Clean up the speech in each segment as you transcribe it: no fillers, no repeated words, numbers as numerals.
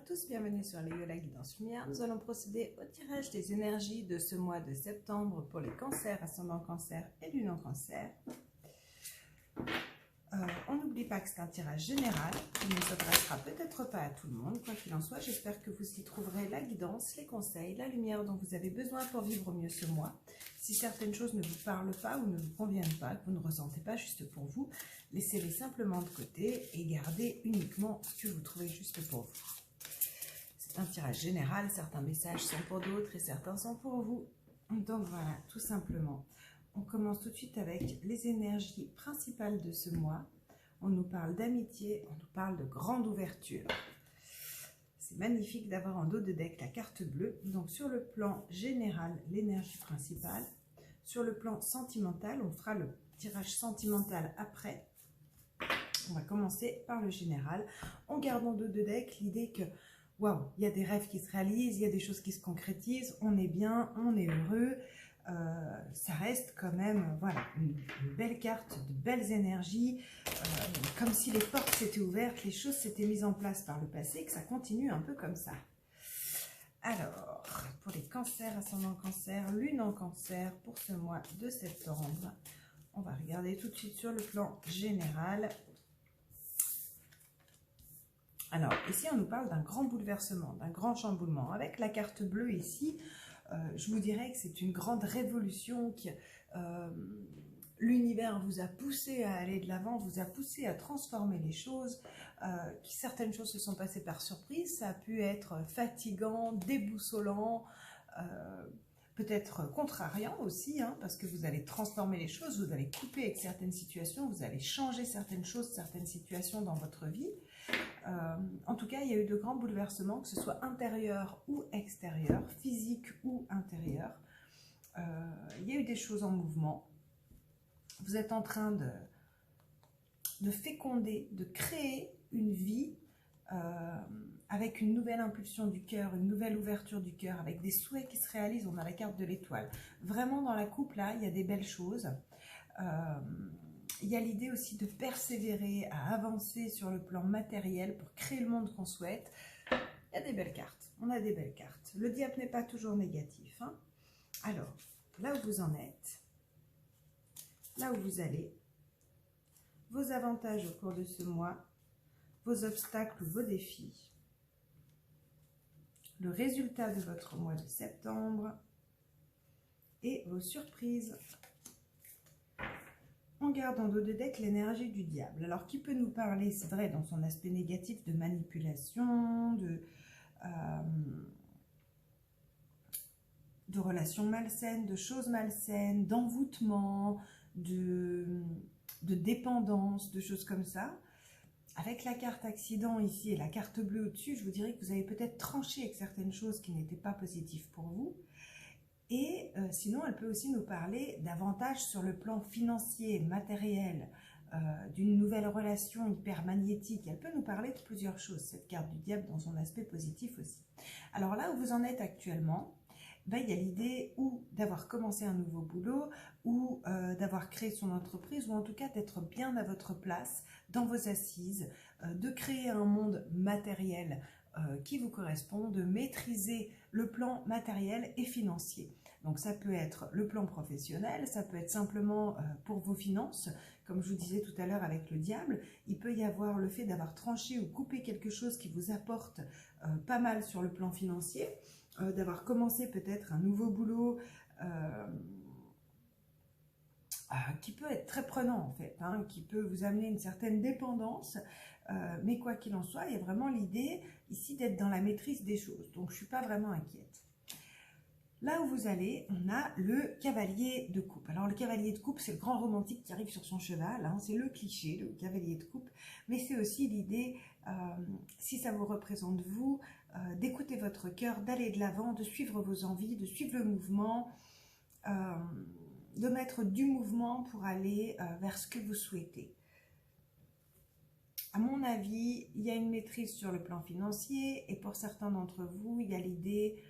tous, bienvenue sur les la guidance lumière. Nous allons procéder au tirage des énergies de ce mois de septembre pour les cancers, ascendant cancer et lunan cancer. On n'oublie pas que c'est un tirage général qui ne s'adressera peut-être pas à tout le monde. Quoi qu'il en soit, j'espère que vous y trouverez la guidance, les conseils, la lumière dont vous avez besoin pour vivre mieux ce mois. Si certaines choses ne vous parlent pas ou ne vous conviennent pas, que vous ne ressentez pas juste pour vous, laissez-les simplement de côté et gardez uniquement ce que vous trouvez juste pour vous. C'est un tirage général, certains messages sont pour d'autres et certains sont pour vous. Donc voilà, tout simplement. On commence tout de suite avec les énergies principales de ce mois. On nous parle d'amitié, on nous parle de grande ouverture. C'est magnifique d'avoir en dos de deck la carte bleue. Donc sur le plan général, l'énergie principale. Sur le plan sentimental, on fera le tirage sentimental après. On va commencer par le général. On garde en dos de deck l'idée que waouh, il y a des rêves qui se réalisent, il y a des choses qui se concrétisent, on est bien, on est heureux. Ça reste quand même voilà, une belle carte, de belles énergies, comme si les portes s'étaient ouvertes, les choses s'étaient mises en place par le passé, que ça continue un peu comme ça. Alors, pour les cancers, ascendant cancer, lune en cancer, pour ce mois de septembre, on va regarder tout de suite sur le plan général. Alors, ici, on nous parle d'un grand bouleversement, d'un grand chamboulement. Avec la carte bleue ici, je vous dirais que c'est une grande révolution qui l'univers vous a poussé à aller de l'avant, vous a poussé à transformer les choses. Certaines choses se sont passées par surprise, ça a pu être fatigant, déboussolant, peut-être contrariant aussi, hein, parce que vous allez transformer les choses, vous allez couper avec certaines situations, vous allez changer certaines choses, certaines situations dans votre vie. En tout cas, il y a eu de grands bouleversements, que ce soit intérieur ou extérieur, physique ou intérieur. Il y a eu des choses en mouvement. Vous êtes en train de féconder, de créer une vie avec une nouvelle impulsion du cœur, une nouvelle ouverture du cœur, avec des souhaits qui se réalisent. On a la carte de l'étoile. Vraiment, dans la coupe, là, il y a des belles choses. Il y a l'idée aussi de persévérer, à avancer sur le plan matériel pour créer le monde qu'on souhaite. Il y a des belles cartes, on a des belles cartes. Le diable n'est pas toujours négatif, hein. Alors, là où vous en êtes, là où vous allez, vos avantages au cours de ce mois, vos obstacles, vos défis, le résultat de votre mois de septembre et vos surprises. On garde en dos de deck l'énergie du diable. Alors, qui peut nous parler, c'est vrai, dans son aspect négatif, de manipulation, de relations malsaines, de choses malsaines, d'envoûtement, de dépendance, de choses comme ça. Avec la carte accident ici et la carte bleue au-dessus, je vous dirais que vous avez peut-être tranché avec certaines choses qui n'étaient pas positives pour vous. Et sinon, elle peut aussi nous parler davantage sur le plan financier, matériel, d'une nouvelle relation hyper magnétique. Elle peut nous parler de plusieurs choses, cette carte du diable, dans son aspect positif aussi. Alors là où vous en êtes actuellement, ben, il y a l'idée ou d'avoir commencé un nouveau boulot, ou d'avoir créé son entreprise, ou en tout cas d'être bien à votre place, dans vos assises, de créer un monde matériel qui vous correspond, de maîtriser le plan matériel et financier. Donc ça peut être le plan professionnel, ça peut être simplement pour vos finances, comme je vous disais tout à l'heure avec le diable. Il peut y avoir le fait d'avoir tranché ou coupé quelque chose qui vous apporte pas mal sur le plan financier, d'avoir commencé peut-être un nouveau boulot qui peut être très prenant en fait, hein, qui peut vous amener une certaine dépendance, mais quoi qu'il en soit, il y a vraiment l'idée ici d'être dans la maîtrise des choses, donc je ne suis pas vraiment inquiète. Là où vous allez, on a le cavalier de coupe. Alors le cavalier de coupe, c'est le grand romantique qui arrive sur son cheval, hein, c'est le cliché, le cavalier de coupe, mais c'est aussi l'idée, si ça vous représente vous, d'écouter votre cœur, d'aller de l'avant, de suivre vos envies, de suivre le mouvement, de mettre du mouvement pour aller vers ce que vous souhaitez. À mon avis, il y a une maîtrise sur le plan financier et pour certains d'entre vous, il y a l'idée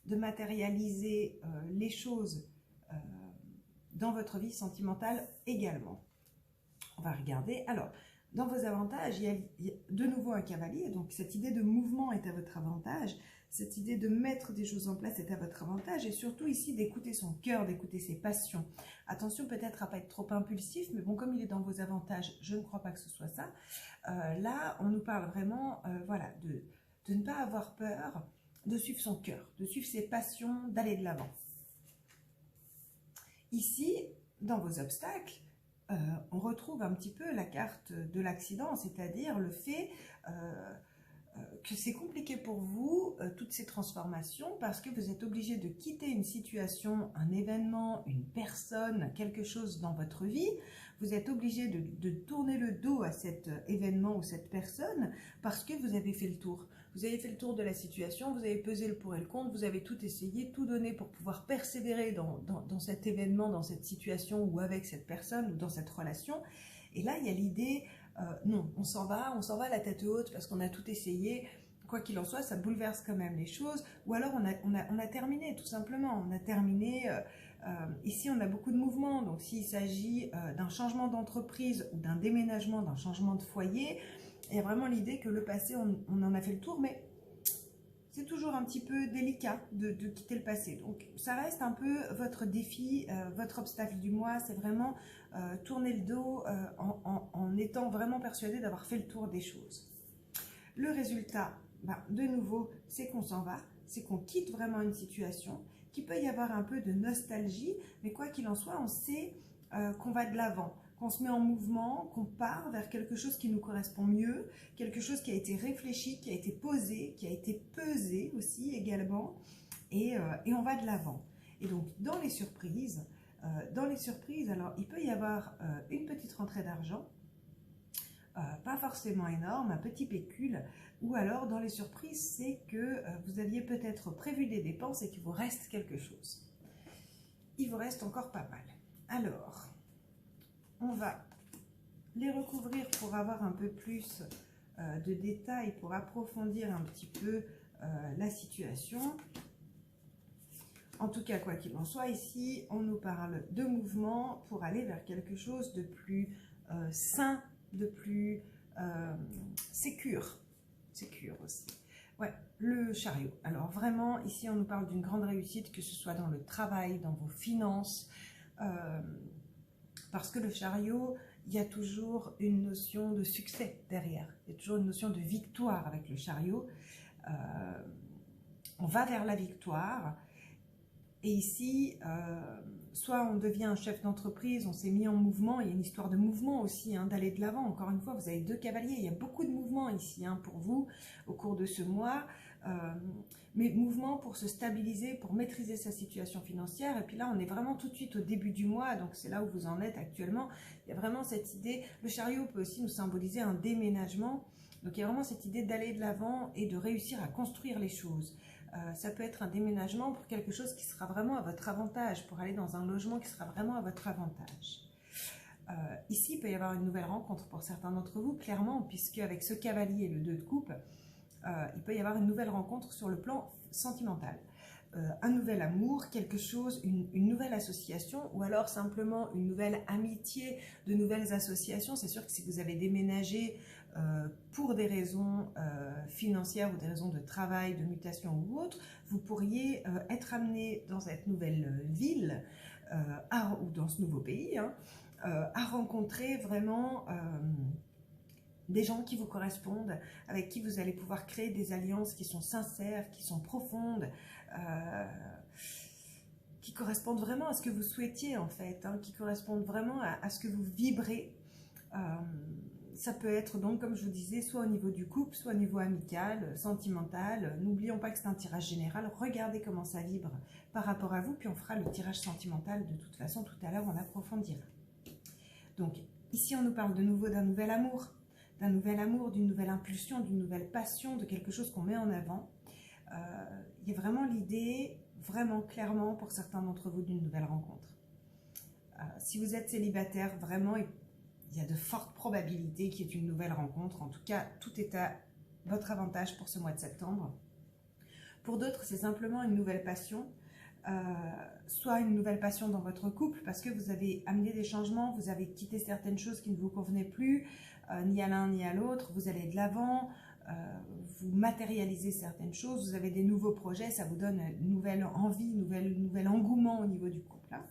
de matérialiser les choses dans votre vie sentimentale également. On va regarder. Alors, Dans vos avantages, il y a de nouveau un cavalier, donc cette idée de mouvement est à votre avantage, cette idée de mettre des choses en place est à votre avantage, et surtout ici d'écouter son cœur, d'écouter ses passions. Attention peut-être à ne pas être trop impulsif, mais bon, comme il est dans vos avantages, je ne crois pas que ce soit ça. Là, on nous parle vraiment voilà, de ne pas avoir peur, de suivre son cœur, de suivre ses passions, d'aller de l'avant. Ici, dans vos obstacles, on retrouve un petit peu la carte de l'accident, c'est-à-dire le fait que c'est compliqué pour vous, toutes ces transformations, parce que vous êtes obligé de quitter une situation, un événement, une personne, quelque chose dans votre vie. Vous êtes obligé de tourner le dos à cet événement ou cette personne parce que vous avez fait le tour. Vous avez fait le tour de la situation, vous avez pesé le pour et le contre, vous avez tout essayé, tout donné pour pouvoir persévérer dans cet événement, dans cette situation ou avec cette personne ou dans cette relation. Et là, il y a l'idée, non, on s'en va la tête haute parce qu'on a tout essayé. Quoi qu'il en soit, ça bouleverse quand même les choses. Ou alors, on a terminé, tout simplement. On a terminé. Ici, on a beaucoup de mouvements. Donc, s'il s'agit d'un changement d'entreprise ou d'un déménagement, d'un changement de foyer, il y a vraiment l'idée que le passé, on en a fait le tour, mais c'est toujours un petit peu délicat de quitter le passé. Donc, ça reste un peu votre défi, votre obstacle du mois. C'est vraiment tourner le dos en étant vraiment persuadé d'avoir fait le tour des choses. Le résultat, de nouveau, c'est qu'on s'en va, c'est qu'on quitte vraiment une situation, qu'il peut y avoir un peu de nostalgie, mais quoi qu'il en soit, on sait qu'on va de l'avant, qu'on se met en mouvement, qu'on part vers quelque chose qui nous correspond mieux, quelque chose qui a été réfléchi, qui a été posé, qui a été pesé aussi également, et on va de l'avant. Et donc, dans les surprises, alors il peut y avoir une petite rentrée d'argent, pas forcément énorme, un petit pécule, ou alors dans les surprises, c'est que vous aviez peut-être prévu des dépenses et qu'il vous reste quelque chose. Il vous reste encore pas mal. Alors, on va les recouvrir pour avoir un peu plus de détails, pour approfondir un petit peu la situation. En tout cas, quoi qu'il en soit, ici, on nous parle de mouvement pour aller vers quelque chose de plus sain, de plus sécure aussi. Ouais, le chariot. Alors vraiment, ici, on nous parle d'une grande réussite, que ce soit dans le travail, dans vos finances, parce que le chariot, il y a toujours une notion de succès derrière. Il y a toujours une notion de victoire avec le chariot. On va vers la victoire. Et ici, soit on devient un chef d'entreprise, on s'est mis en mouvement, il y a une histoire de mouvement aussi, d'aller de l'avant. Encore une fois, vous avez 2 cavaliers, il y a beaucoup de mouvements ici pour vous au cours de ce mois. Mais mouvement pour se stabiliser, pour maîtriser sa situation financière. Et puis là, on est vraiment tout de suite au début du mois, donc c'est là où vous en êtes actuellement. Il y a vraiment cette idée, le chariot peut aussi nous symboliser un déménagement. Donc il y a vraiment cette idée d'aller de l'avant et de réussir à construire les choses. Ça peut être un déménagement pour quelque chose qui sera vraiment à votre avantage, pour aller dans un logement qui sera vraiment à votre avantage. Ici, il peut y avoir une nouvelle rencontre pour certains d'entre vous, clairement, puisque avec ce cavalier et le 2 de coupe, il peut y avoir une nouvelle rencontre sur le plan sentimental. Un nouvel amour, quelque chose, une nouvelle association, ou alors simplement une nouvelle amitié, de nouvelles associations. C'est sûr que si vous avez déménagé pour des raisons financières ou des raisons de travail, de mutation ou autre, vous pourriez être amené dans cette nouvelle ville ou dans ce nouveau pays à rencontrer vraiment des gens qui vous correspondent, avec qui vous allez pouvoir créer des alliances qui sont sincères, qui sont profondes, qui correspondent vraiment à ce que vous souhaitiez en fait, qui correspondent vraiment à ce que vous vibrez. Ça peut être donc, comme je vous disais, soit au niveau du couple, soit au niveau amical, sentimental. N'oublions pas que c'est un tirage général. Regardez comment ça vibre par rapport à vous, puis on fera le tirage sentimental de toute façon tout à l'heure, on approfondira. Donc ici, on nous parle de nouveau d'un nouvel amour, d'une nouvelle impulsion, d'une nouvelle passion, de quelque chose qu'on met en avant. Il y a vraiment l'idée, vraiment clairement pour certains d'entre vous, d'une nouvelle rencontre. Si vous êtes célibataire, vraiment, il y a de fortes probabilités qu'il y ait une nouvelle rencontre. En tout cas, tout est à votre avantage pour ce mois de septembre. Pour d'autres, c'est simplement une nouvelle passion. soit une nouvelle passion dans votre couple parce que vous avez amené des changements, vous avez quitté certaines choses qui ne vous convenaient plus, ni à l'un ni à l'autre, vous allez de l'avant, vous matérialisez certaines choses, vous avez des nouveaux projets, ça vous donne une nouvelle envie, nouvel engouement au niveau du couple. Hein.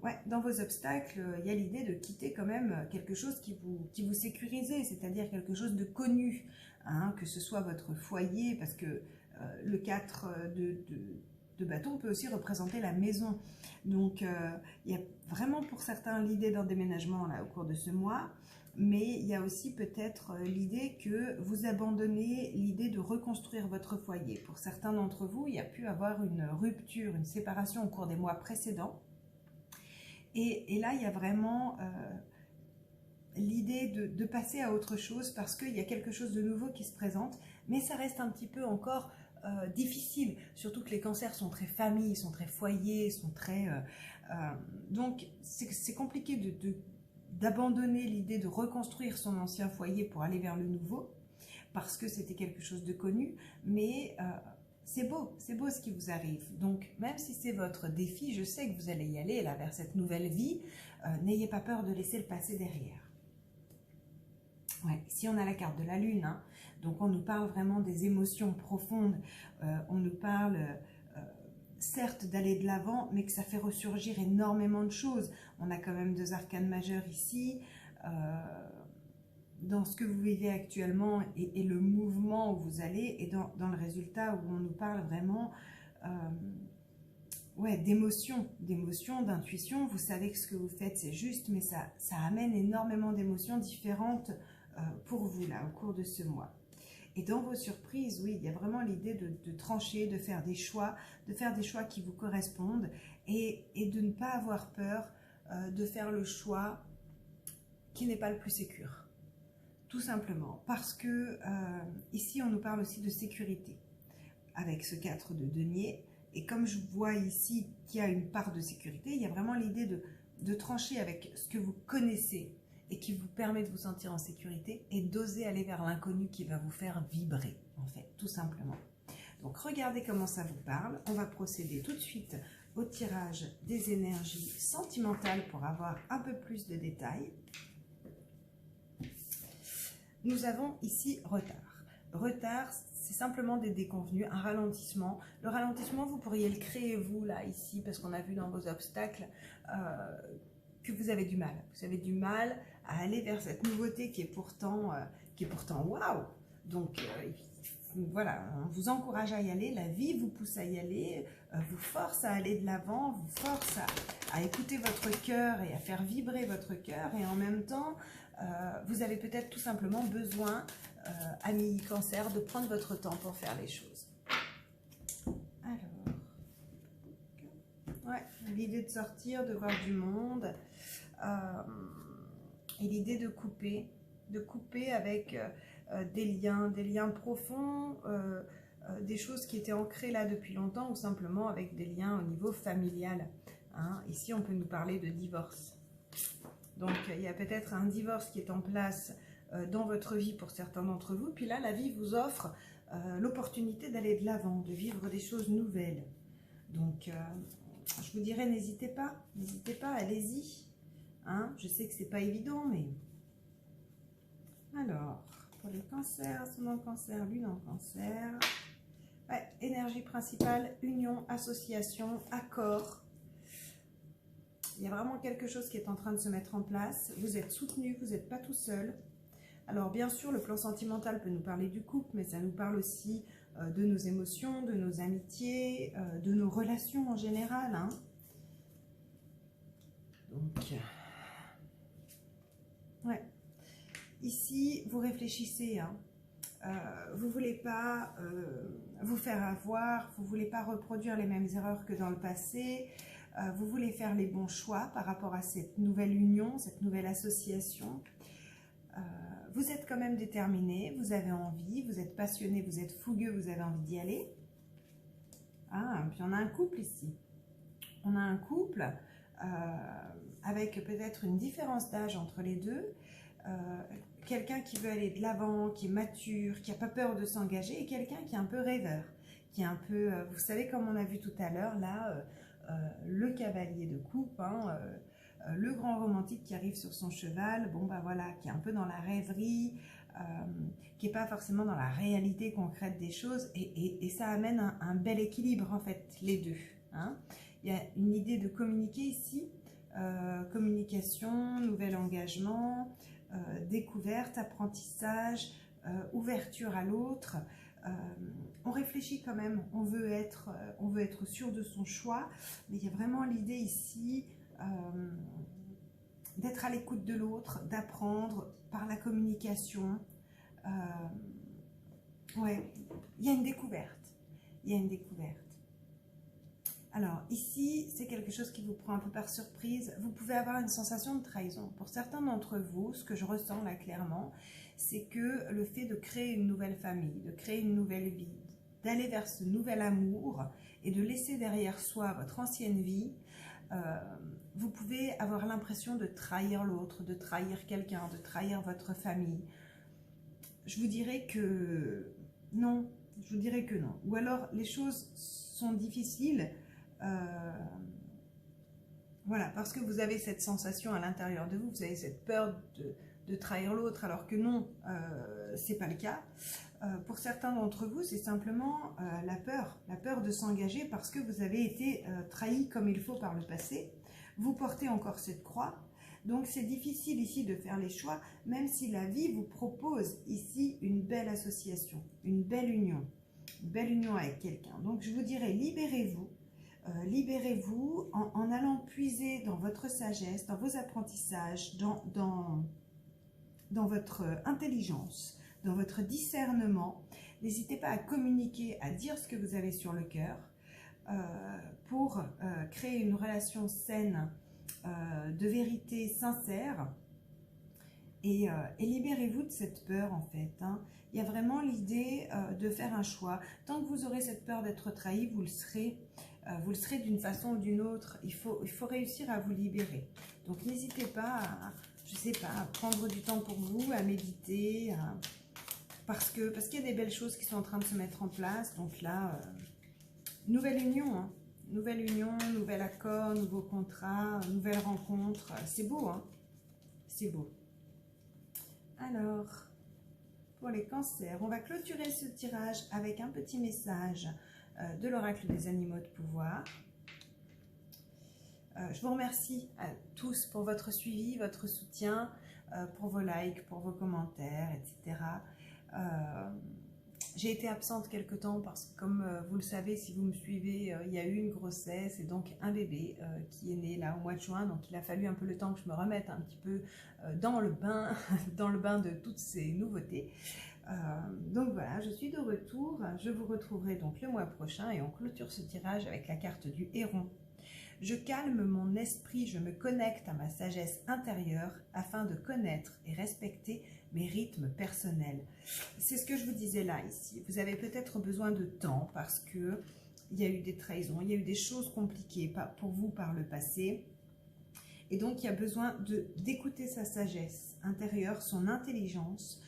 Ouais, dans vos obstacles, il y a l'idée de quitter quand même quelque chose qui vous sécurisait, c'est-à-dire quelque chose de connu, hein, que ce soit votre foyer, parce que le 4 de bâton peut aussi représenter la maison. Donc, il y a vraiment pour certains l'idée d'un déménagement là, au cours de ce mois, mais il y a aussi peut-être l'idée que vous abandonnez l'idée de reconstruire votre foyer. Pour certains d'entre vous, il y a pu avoir une rupture, une séparation au cours des mois précédents. Et là, il y a vraiment l'idée de passer à autre chose parce qu'il y a quelque chose de nouveau qui se présente, mais ça reste un petit peu encore difficile, surtout que les cancers sont très famille, sont très foyer, sont très... donc, c'est compliqué d'abandonner l'idée de reconstruire son ancien foyer pour aller vers le nouveau, parce que c'était quelque chose de connu, mais... c'est beau ce qui vous arrive. Donc, même si c'est votre défi, je sais que vous allez y aller là, vers cette nouvelle vie. N'ayez pas peur de laisser le passé derrière. Ouais, ici, on a la carte de la Lune. Hein. Donc, on nous parle vraiment des émotions profondes. On nous parle, certes, d'aller de l'avant, mais que ça fait ressurgir énormément de choses. On a quand même 2 arcanes majeures ici. Dans ce que vous vivez actuellement et le mouvement où vous allez et dans le résultat où on nous parle vraiment ouais, d'émotion, d'intuition. Vous savez que ce que vous faites c'est juste, mais ça amène énormément d'émotions différentes pour vous là au cours de ce mois. Et dans vos surprises, oui, il y a vraiment l'idée de trancher, de faire des choix qui vous correspondent et de ne pas avoir peur de faire le choix qui n'est pas le plus sécure. Tout simplement, parce que ici, on nous parle aussi de sécurité, avec ce 4 de denier. Et comme je vois ici qu'il y a une part de sécurité, il y a vraiment l'idée de trancher avec ce que vous connaissez et qui vous permet de vous sentir en sécurité et d'oser aller vers l'inconnu qui va vous faire vibrer, en fait, tout simplement. Donc, regardez comment ça vous parle. On va procéder tout de suite au tirage des énergies sentimentales pour avoir un peu plus de détails. Nous avons ici retard. Retard, c'est simplement des déconvenus, un ralentissement. Le ralentissement, vous pourriez le créer vous, là, ici, parce qu'on a vu dans vos obstacles que vous avez du mal. Vous avez du mal à aller vers cette nouveauté qui est pourtant waouh. Donc, voilà, on vous encourage à y aller, la vie vous pousse à y aller, vous force à aller de l'avant, vous force à écouter votre cœur et à faire vibrer votre cœur, et en même temps, vous avez peut-être tout simplement besoin, amis cancer, de prendre votre temps pour faire les choses. Alors, ouais, l'idée de sortir, de voir du monde, et l'idée de couper avec des liens profonds, des choses qui étaient ancrées là depuis longtemps, ou simplement avec des liens au niveau familial. Hein. Ici, on peut nous parler de divorce. Donc, il y a peut-être un divorce qui est en place dans votre vie pour certains d'entre vous. Puis là, la vie vous offre l'opportunité d'aller de l'avant, de vivre des choses nouvelles. Donc, je vous dirais, n'hésitez pas, allez-y. Hein, je sais que c'est pas évident, mais... Alors, pour les cancers, ascendant cancer, lune en cancer. Ouais, énergie principale, union, association, accord. Il y a vraiment quelque chose qui est en train de se mettre en place. Vous êtes soutenu, vous n'êtes pas tout seul. Alors bien sûr, le plan sentimental peut nous parler du couple, mais ça nous parle aussi de nos émotions, de nos amitiés, de nos relations en général. Hein. Donc, ouais. Ici, vous réfléchissez. Hein. Vous ne voulez pas vous faire avoir, vous ne voulez pas reproduire les mêmes erreurs que dans le passé. Vous voulez faire les bons choix par rapport à cette nouvelle union, cette nouvelle association. Vous êtes quand même déterminé, vous avez envie, vous êtes passionné, vous êtes fougueux, vous avez envie d'y aller. Ah, puis on a un couple ici. On a un couple avec peut-être une différence d'âge entre les deux. Quelqu'un qui veut aller de l'avant, qui est mature, qui n'a pas peur de s'engager, et quelqu'un qui est un peu rêveur, qui est un peu, vous savez comme on a vu tout à l'heure, là, le cavalier de coupe, hein, le grand romantique qui arrive sur son cheval, bon bah voilà, qui est un peu dans la rêverie, qui n'est pas forcément dans la réalité concrète des choses, et ça amène un bel équilibre en fait, les deux. Hein. Il y a une idée de communiquer ici, communication, nouvel engagement, découverte, apprentissage, ouverture à l'autre. On réfléchit quand même, on veut être sûr de son choix, mais il y a vraiment l'idée ici d'être à l'écoute de l'autre, d'apprendre par la communication. Ouais, il y a une découverte, il y a une découverte. Alors ici, c'est quelque chose qui vous prend un peu par surprise. Vous pouvez avoir une sensation de trahison. Pour certains d'entre vous, ce que je ressens là clairement, c'est que le fait de créer une nouvelle famille, de créer une nouvelle vie, d'aller vers ce nouvel amour et de laisser derrière soi votre ancienne vie, vous pouvez avoir l'impression de trahir l'autre, de trahir quelqu'un, de trahir votre famille. Je vous dirais que non, je vous dirais que non. Ou alors les choses sont difficiles, voilà, parce que vous avez cette sensation à l'intérieur de vous, vous avez cette peur de trahir l'autre, alors que non, c'est pas le cas. Pour certains d'entre vous, c'est simplement la peur de s'engager parce que vous avez été trahi comme il faut par le passé. Vous portez encore cette croix, donc c'est difficile ici de faire les choix, même si la vie vous propose ici une belle association, une belle union avec quelqu'un. Donc je vous dirais, libérez-vous. Libérez-vous en allant puiser dans votre sagesse, dans vos apprentissages, dans votre intelligence, dans votre discernement. N'hésitez pas à communiquer, à dire ce que vous avez sur le cœur pour créer une relation saine, de vérité sincère. Et libérez-vous de cette peur en fait. Hein. Il y a vraiment l'idée de faire un choix. Tant que vous aurez cette peur d'être trahi, vous le serez d'une façon ou d'une autre. Il faut réussir à vous libérer. Donc n'hésitez pas à, je sais pas, à prendre du temps pour vous, à méditer, parce qu'il y a des belles choses qui sont en train de se mettre en place. Donc là, nouvelle union, hein. Nouvelle union, nouvel accord, nouveau contrat, nouvelle rencontre. C'est beau, hein. C'est beau. Alors, pour les cancers, on va clôturer ce tirage avec un petit message de l'oracle des animaux de pouvoir. Je vous remercie à tous pour votre suivi, votre soutien, pour vos likes, pour vos commentaires, etc. J'ai été absente quelque temps parce que, comme vous le savez, si vous me suivez, il y a eu une grossesse et donc un bébé qui est né là au mois de juin. Donc il a fallu un peu le temps que je me remette un petit peu dans le bain, dans le bain de toutes ces nouveautés. Donc voilà, je suis de retour. Je vous retrouverai donc le mois prochain et on clôture ce tirage avec la carte du héron. Je calme mon esprit, je me connecte à ma sagesse intérieure afin de connaître et respecter mes rythmes personnels. C'est ce que je vous disais là, ici. Vous avez peut-être besoin de temps parce que il y a eu des trahisons, il y a eu des choses compliquées pour vous par le passé. Et donc, il y a besoin d'écouter sa sagesse intérieure, son intelligence,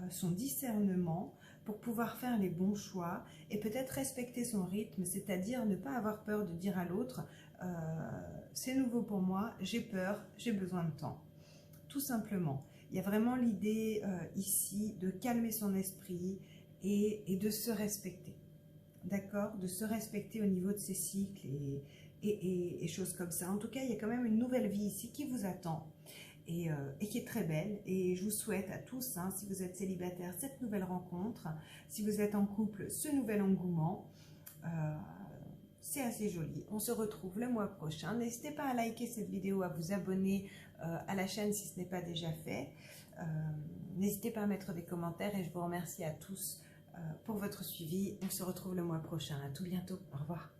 son discernement pour pouvoir faire les bons choix et peut-être respecter son rythme, c'est-à-dire ne pas avoir peur de dire à l'autre c'est nouveau pour moi, j'ai peur, j'ai besoin de temps. Tout simplement. Il y a vraiment l'idée ici de calmer son esprit et de se respecter. D'accord? De se respecter au niveau de ses cycles et choses comme ça. En tout cas, il y a quand même une nouvelle vie ici qui vous attend et qui est très belle. Et je vous souhaite à tous, hein, si vous êtes célibataire, cette nouvelle rencontre. Si vous êtes en couple, ce nouvel engouement. C'est assez joli. On se retrouve le mois prochain. N'hésitez pas à liker cette vidéo, à vous abonner à la chaîne si ce n'est pas déjà fait. N'hésitez pas à mettre des commentaires et je vous remercie à tous pour votre suivi. On se retrouve le mois prochain. À tout bientôt. Au revoir.